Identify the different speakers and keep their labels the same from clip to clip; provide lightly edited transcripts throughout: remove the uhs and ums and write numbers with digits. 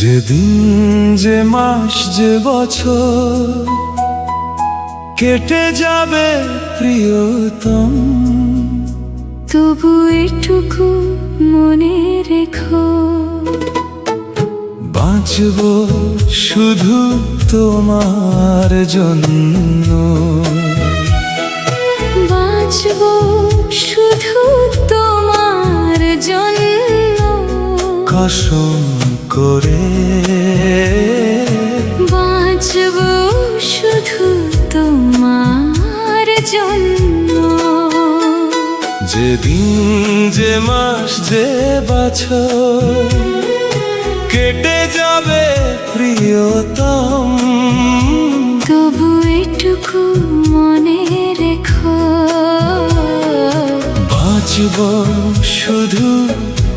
Speaker 1: যেদিন যে মাস যে বছর কেটে যাবে প্রিয়তম,
Speaker 2: তবু এটুকু মনে রেখো,
Speaker 1: বাঁচব শুধু তোমার জন্য,
Speaker 2: বাঁচব শুধু তোমার জন্য।
Speaker 1: কসম করে
Speaker 2: বাঁচব শুধু তোমার জন্য।
Speaker 1: যেদিন যে মাস যে বছর কেটে যাবে প্রিয়তম,
Speaker 2: তবু এটুকু মনে রেখো,
Speaker 1: বাঁচব শুধু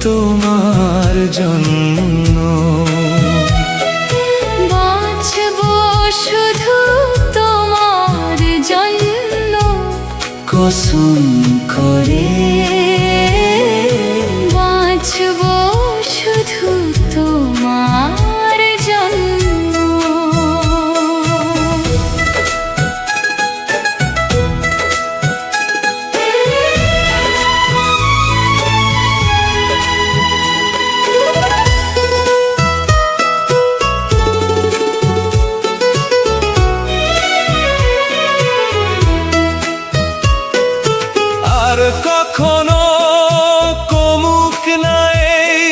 Speaker 1: তোমার জন্য,
Speaker 2: বাঁচব শুধু তোমার জন্য।
Speaker 1: কসম করে
Speaker 2: বাঁচব শুধু তোমার জন্য।
Speaker 1: আর কখনো কমুক না এই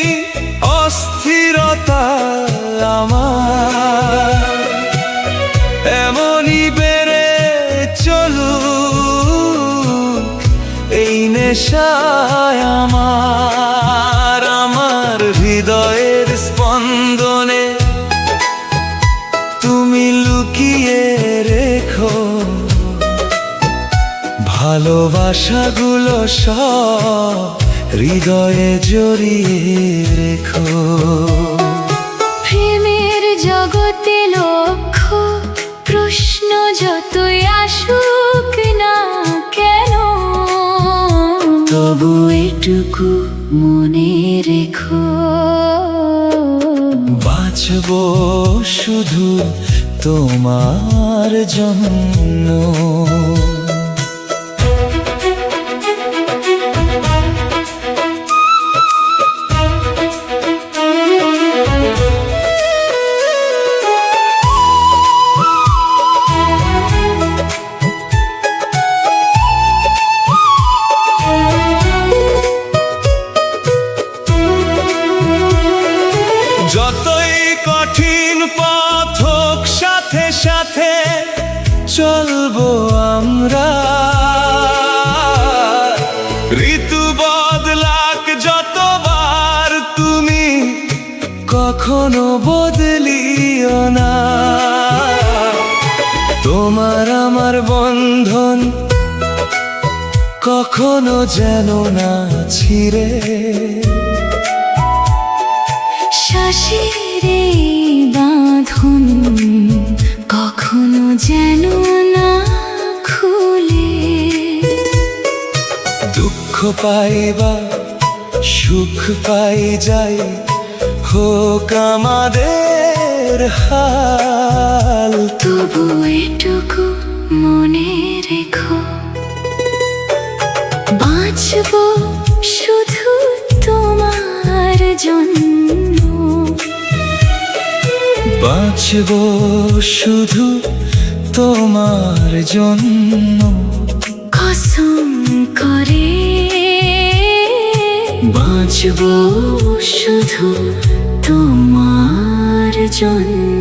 Speaker 1: অস্থিরতা আমার, এমনই বেড়ে চলুক এই নেশায় আমার, আমার হৃদয়ের স্পন্দনে তুমি লুকিয়ে রেখো ভালোবাসাগুলো সব হৃদয়ে জড়িয়ে রেখো।
Speaker 2: প্রেমের জগতে লক্ষ প্রশ্ন যতই আসুক না কেন, তবু এটুকু মনে রেখো,
Speaker 1: বাঁচব শুধু তোমার জন্য। যতই কঠিন পথ হোক সাথে সাথে চলবো আমরা, ঋতু বদলাক যতবার তুমি কখনো বদলিও না, তোমার আমার বন্ধন কখনো যেন না ছিঁড়ে,
Speaker 2: শ্বাসের এই বাঁধন কখনো যেন না খুলে।
Speaker 1: দুঃখ পাই বা সুখ পাই যাই হোক আমাদের হাল,
Speaker 2: তবু এটুকু মনে রেখো, বাঁচব শুধু তোমার জন্য,
Speaker 1: বাঁচব শুধু তোমার জন্য।
Speaker 2: কসম করে বাঁচব শুধু তোমার জন্য।